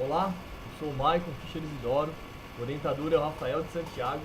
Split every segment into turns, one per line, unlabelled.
Olá, eu sou o Maicon Fischer Isidoro, o orientador é o Rafael de Santiago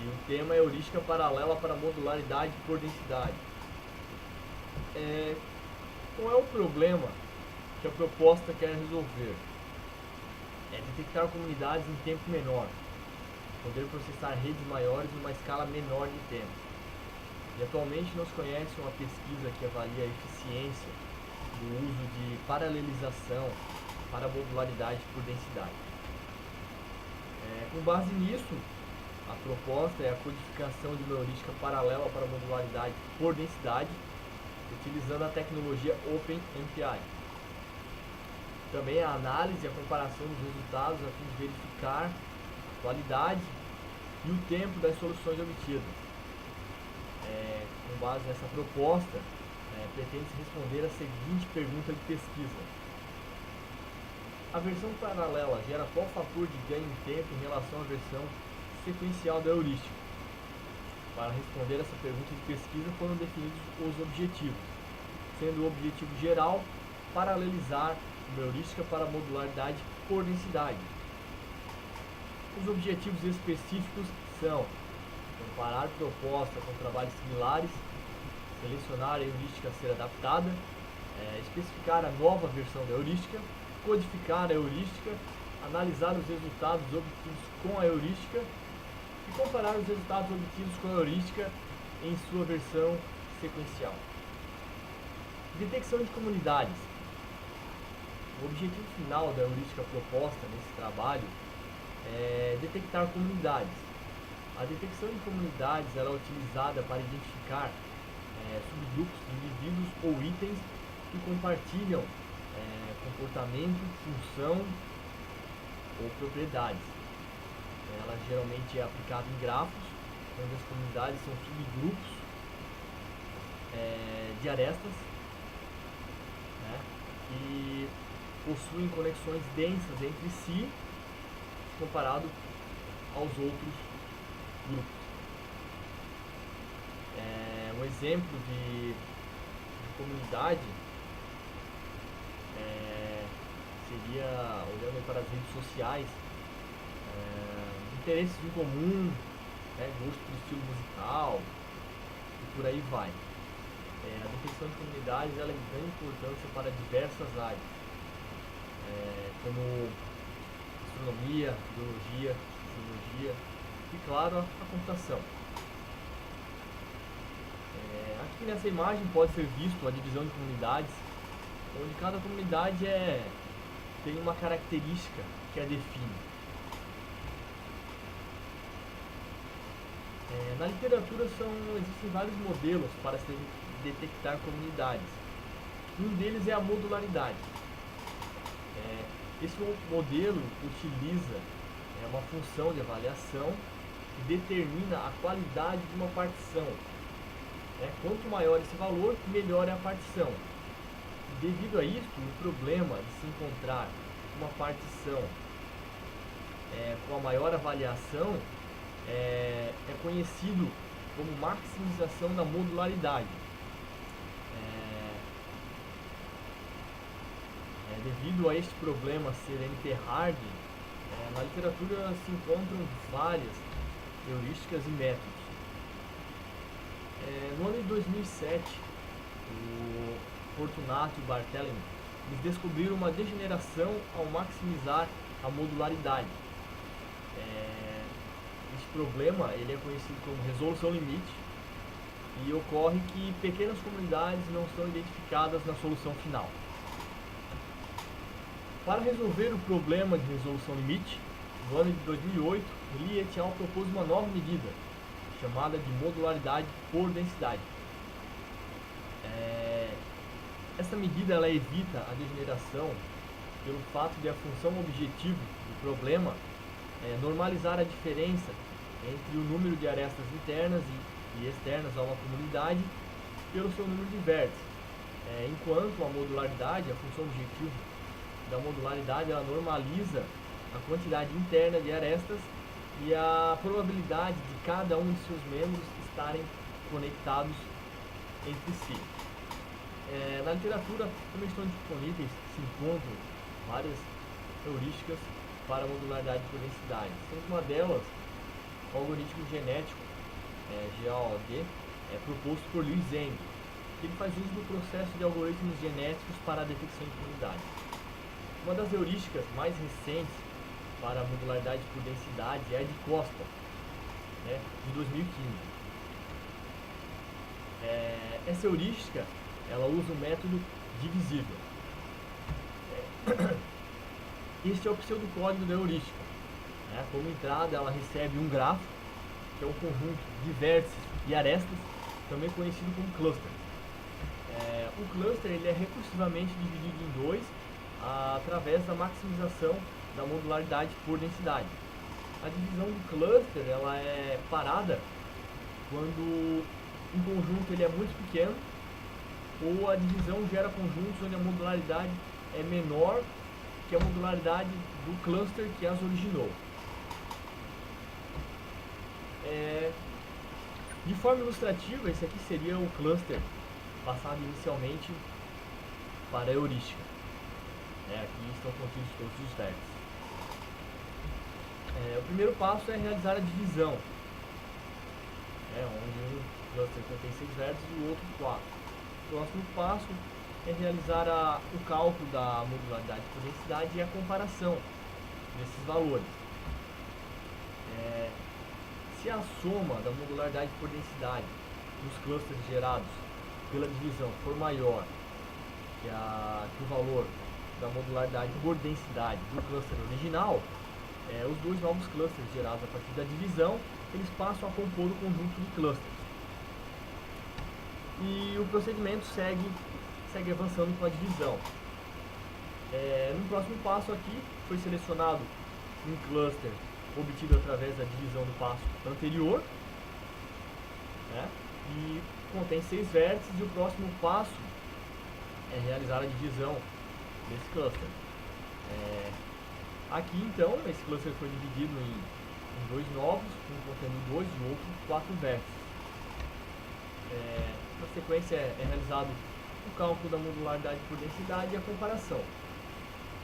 e o tema é heurística paralela para modularidade por densidade. Qual é o problema que a proposta quer resolver? É detectar comunidades em tempo menor, poder processar redes maiores numa escala menor de tempo. E atualmente não se conhece uma pesquisa que avalia a eficiência do uso de paralelização para modularidade por densidade. Com base nisso, a proposta é a codificação de uma heurística paralela para modularidade por densidade, utilizando a tecnologia OpenMPI. Também a análise e a comparação dos resultados a fim de verificar a qualidade e o tempo das soluções obtidas. Com base nessa proposta, pretende-se responder a seguinte pergunta de pesquisa: a versão paralela gera qual fator de ganho em tempo em relação à versão sequencial da heurística? Para responder essa pergunta de pesquisa foram definidos os objetivos, sendo o objetivo geral paralelizar uma heurística para modularidade por densidade. Os objetivos específicos são comparar proposta com trabalhos similares, selecionar a heurística a ser adaptada, especificar a nova versão da heurística, codificar a heurística, analisar os resultados obtidos com a heurística e comparar os resultados obtidos com a heurística em sua versão sequencial. Detecção de comunidades. O objetivo final da heurística proposta nesse trabalho é detectar comunidades. A detecção de comunidades ela é utilizada para identificar subgrupos de indivíduos ou itens que compartilham comportamento, função ou propriedades. Ela geralmente é aplicada em grafos, onde as comunidades são subgrupos de arestas, que possuem conexões densas entre si comparado aos outros grupos. Um exemplo de comunidade seria, olhando para as redes sociais, interesses em comum, gosto por estilo musical e por aí vai. A detecção de comunidades ela é de grande importância para diversas áreas, como astronomia, biologia, sociologia e, claro, a computação. Aqui nessa imagem pode ser visto a divisão de comunidades, onde cada comunidade tem uma característica que a define. Na literatura existem vários modelos para se detectar comunidades. Um deles é a modularidade. Esse modelo utiliza uma função de avaliação que determina a qualidade de uma partição. Quanto maior esse valor, melhor é a partição. Devido a isso, o problema de se encontrar uma partição com a maior avaliação é conhecido como maximização da modularidade. Devido a este problema ser NP-hard, na literatura se encontram várias heurísticas e métodos. No ano de 2007, o Fortunato e o Barthelemy eles descobriram uma degeneração ao maximizar a modularidade. Esse problema ele é conhecido como resolução limite e ocorre que pequenas comunidades não são identificadas na solução final. Para resolver o problema de resolução limite, no ano de 2008, Li et al. Propôs uma nova medida, chamada de modularidade por densidade. Essa medida ela evita a degeneração pelo fato de a função objetivo do problema normalizar a diferença entre o número de arestas internas e externas a uma comunidade pelo seu número de vértices, enquanto a modularidade, a função objetivo da modularidade, ela normaliza a quantidade interna de arestas e a probabilidade de cada um de seus membros estarem conectados entre si. Na literatura também estão disponíveis, se encontram várias heurísticas para a modularidade por densidade. Sendo uma delas, o algoritmo genético, GAOD, proposto por Lewis Eng, que ele faz uso do processo de algoritmos genéticos para a detecção de comunidade. Uma das heurísticas mais recentes para a modularidade por densidade é a de Costa, de 2015. Essa heurística, ela usa o método divisível. Este é o pseudocódigo da heurística. Como entrada, ela recebe um grafo, que é um conjunto de vértices e arestas, também conhecido como cluster. O cluster ele é recursivamente dividido em dois através da maximização da modularidade por densidade. A divisão do cluster ela é parada quando um conjunto ele é muito pequeno, ou a divisão gera conjuntos onde a modularidade é menor que a modularidade do cluster que as originou. De forma ilustrativa, esse aqui seria o cluster passado inicialmente para a heurística. Aqui estão contidos todos os vértices. O primeiro passo é realizar a divisão, onde um cluster contém 6 vértices e o outro 4. O próximo passo é realizar o cálculo da modularidade por densidade e a comparação desses valores. Se a soma da modularidade por densidade dos clusters gerados pela divisão for maior que o valor da modularidade por densidade do cluster original, os dois novos clusters gerados a partir da divisão, eles passam a compor o conjunto de clusters. E o procedimento segue avançando com a divisão. No próximo passo aqui, foi selecionado um cluster obtido através da divisão do passo anterior, e contém 6 vértices, e o próximo passo é realizar a divisão desse cluster. Aqui então, esse cluster foi dividido em dois novos, um contendo 2 e o outro 4 vértices. Na sequência é realizado o cálculo da modularidade por densidade e a comparação.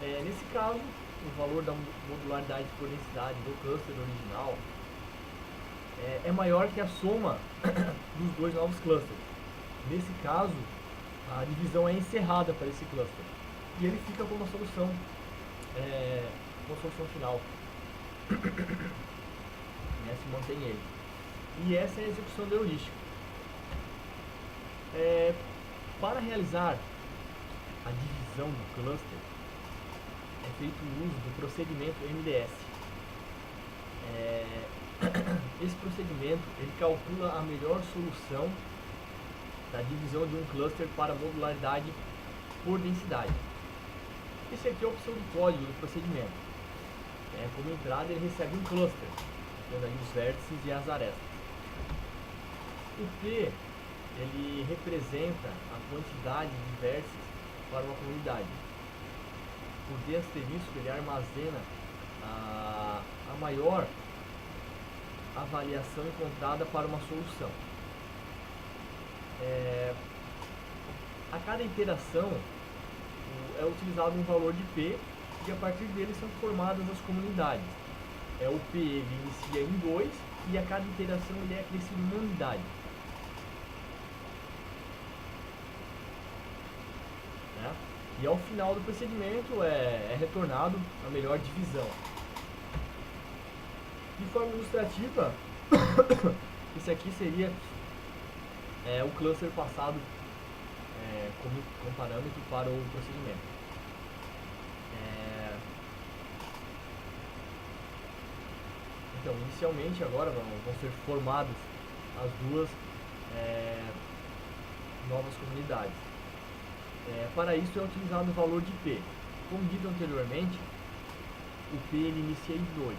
Nesse caso, o valor da modularidade por densidade do cluster original é maior que a soma dos dois novos clusters. Nesse caso, a divisão é encerrada para esse cluster e ele fica com uma solução final. Se mantém ele. E essa é a execução da heurística. Para realizar a divisão do cluster, é feito o uso do procedimento MDS. Esse procedimento ele calcula a melhor solução da divisão de um cluster para modularidade por densidade. Esse aqui é o pseudocódigo do procedimento. Como entrada, ele recebe um cluster, tendo aí os vértices e as arestas. O P ele representa a quantidade de vértices para uma comunidade. O D asterisco ele armazena a maior avaliação encontrada para uma solução. A cada iteração é utilizado um valor de P e a partir dele são formadas as comunidades. O P ele inicia em 2 e a cada iteração ele é acrescido em uma unidade. E ao final do procedimento é retornado a melhor divisão. De forma ilustrativa, esse aqui seria o cluster passado como parâmetro para o procedimento. Então, inicialmente agora vão ser formadas as duas novas comunidades. Para isso é utilizado o valor de P. Como dito anteriormente, o P ele inicia em 2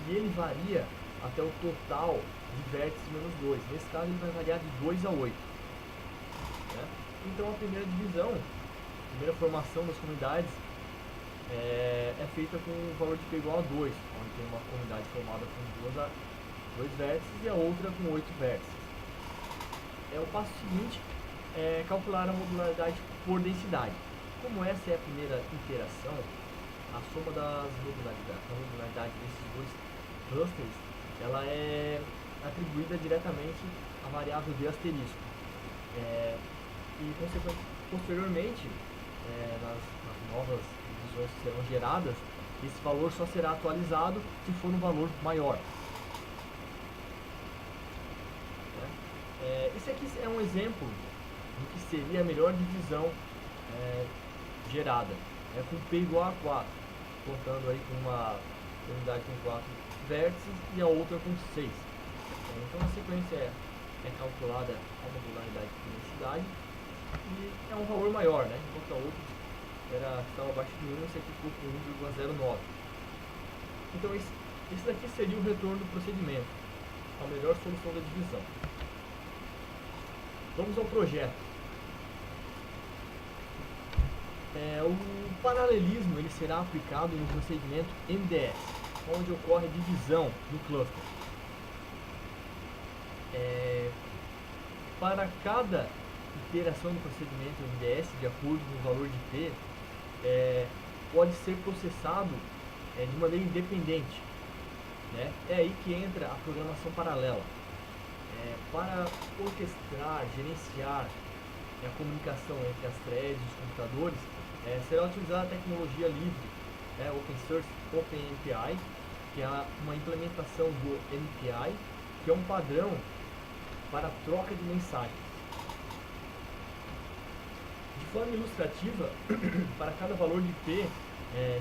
e ele varia até o total de vértices menos 2. Nesse caso ele vai variar de 2 a 8. Então a primeira divisão, a primeira formação das comunidades é feita com o valor de P igual a 2, onde tem uma comunidade formada com 2 vértices e a outra com 8 vértices. O passo seguinte é calcular a modularidade por densidade. Como essa é a primeira iteração, a soma das modularidades, a modularidade desses dois clusters, ela é atribuída diretamente à variável de asterisco. E posteriormente, nas novas divisões que serão geradas, esse valor só será atualizado se for um valor maior. Esse aqui é um exemplo do que seria a melhor divisão gerada, com P igual a 4, contando aí com uma unidade com 4 vértices e a outra com 6. Então a sequência é calculada a modularidade de densidade e é um valor maior, enquanto a outra estava abaixo de 1, esse aqui ficou com 1,09. Então esse daqui seria o retorno do procedimento, a melhor solução da divisão. Vamos ao projeto. O paralelismo ele será aplicado no procedimento MDS, onde ocorre a divisão do cluster. Para cada iteração do procedimento MDS, de acordo com o valor de P, pode ser processado de maneira independente. É aí que entra a programação paralela. Para orquestrar, gerenciar a comunicação entre as threads e os computadores, será utilizada a tecnologia livre, Open Source OpenMPI, que é uma implementação do MPI, que é um padrão para a troca de mensagens. De forma ilustrativa, para cada valor de P,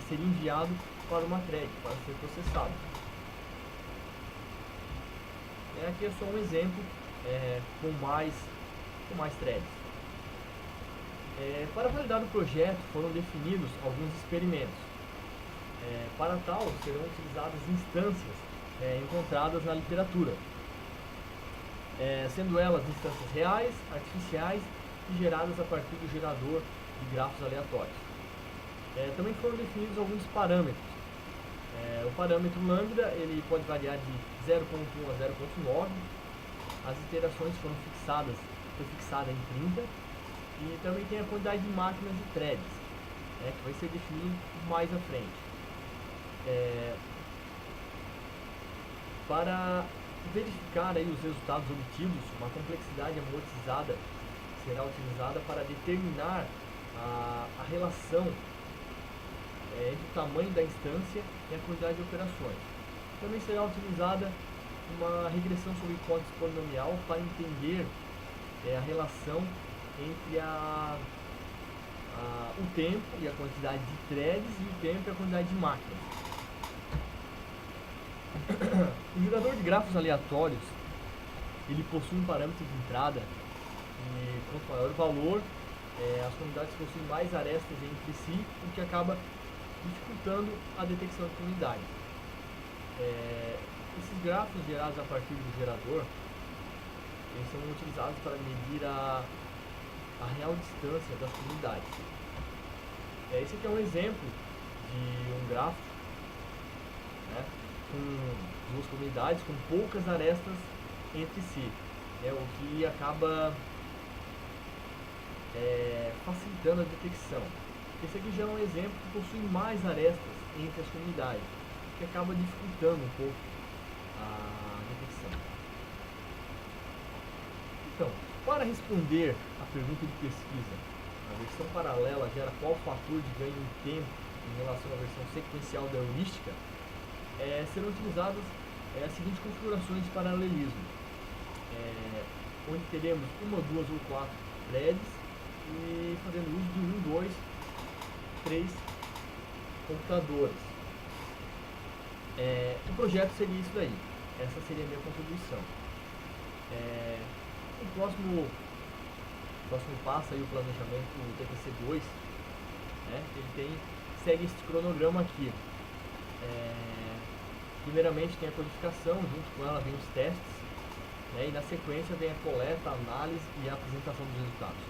seria enviado para uma thread, para ser processado. Aqui é só um exemplo com mais threads. Para validar o projeto, foram definidos alguns experimentos. Para tal, serão utilizadas instâncias encontradas na literatura, sendo elas instâncias reais, artificiais e geradas a partir do gerador de grafos aleatórios. Também foram definidos alguns parâmetros. O parâmetro lambda ele pode variar de 0.1 a 0.9. As iterações foi fixada em 30. E também tem a quantidade de máquinas de threads, que vai ser definido mais à frente. Para verificar aí os resultados obtidos, uma complexidade amortizada será utilizada para determinar a relação entre o tamanho da instância e a quantidade de operações. Também será utilizada uma regressão sobre hipótese polinomial para entender a relação entre o tempo e a quantidade de threads e o tempo e a quantidade de máquinas. O gerador de grafos aleatórios ele possui um parâmetro de entrada e quanto maior o valor, as comunidades possuem mais arestas entre si, o que acaba dificultando a detecção de comunidades. Esses grafos gerados a partir do gerador eles são utilizados para medir a real distância das comunidades. Esse aqui é um exemplo de um grafo com duas comunidades com poucas arestas entre si, o que acaba facilitando a detecção. Esse aqui já é um exemplo que possui mais arestas entre as comunidades, que acaba dificultando um pouco a detecção. Então, para responder a pergunta de pesquisa, a versão paralela gera qual fator de ganho em tempo em relação à versão sequencial da heurística, serão utilizadas as seguintes configurações de paralelismo, onde teremos uma, duas ou quatro threads e fazendo uso de 1, 2, 3 computadores. O projeto seria isso daí. Essa seria a minha contribuição. O próximo passo aí, o planejamento do TPC-2, ele segue este cronograma aqui. Primeiramente tem a codificação, junto com ela vem os testes, e na sequência vem a coleta, a análise e a apresentação dos resultados.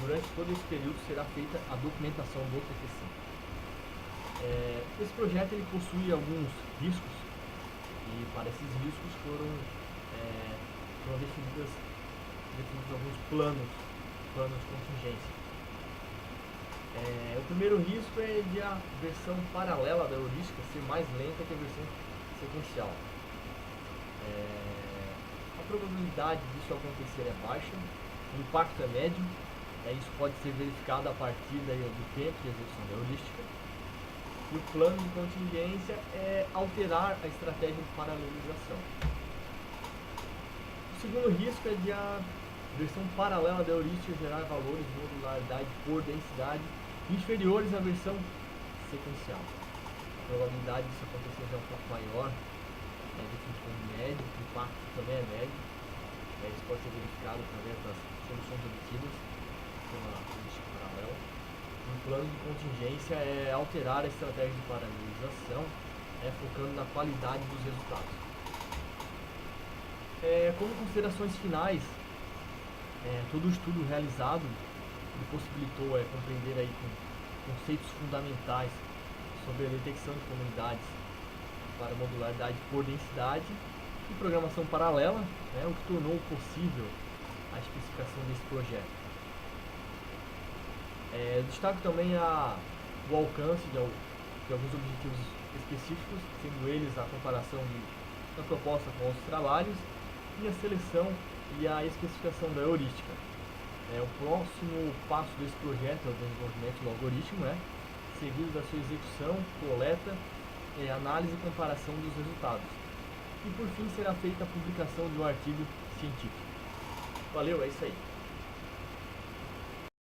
Durante todo esse período será feita a documentação do TPC. Esse projeto ele possui alguns riscos e para esses riscos foram definidos alguns planos de contingência. O primeiro risco é de a versão paralela da heurística ser mais lenta que a versão sequencial. A probabilidade disso acontecer é baixa, o impacto é médio, isso pode ser verificado a partir do tempo de execução da heurística. E o plano de contingência é alterar a estratégia de paralelização. O segundo risco é de a versão paralela da heurística gerar valores de modularidade por densidade inferiores à versão sequencial. A probabilidade disso acontecer já é um pouco maior, definido como médio, o impacto também é médio. Isso pode ser verificado através das soluções obtidas pela heurística paralela. O plano de contingência é alterar a estratégia de paralelização, focando na qualidade dos resultados. Como considerações finais, todo o estudo realizado possibilitou compreender aí conceitos fundamentais sobre a detecção de comunidades para modularidade por densidade e programação paralela, o que tornou possível a especificação desse projeto. Destaco também o alcance de alguns objetivos específicos, sendo eles a comparação da proposta com outros trabalhos e a seleção e a especificação da heurística. O próximo passo desse projeto é o desenvolvimento do algoritmo, seguido da sua execução, coleta, análise e comparação dos resultados. E por fim será feita a publicação de um artigo científico. Valeu, é isso aí.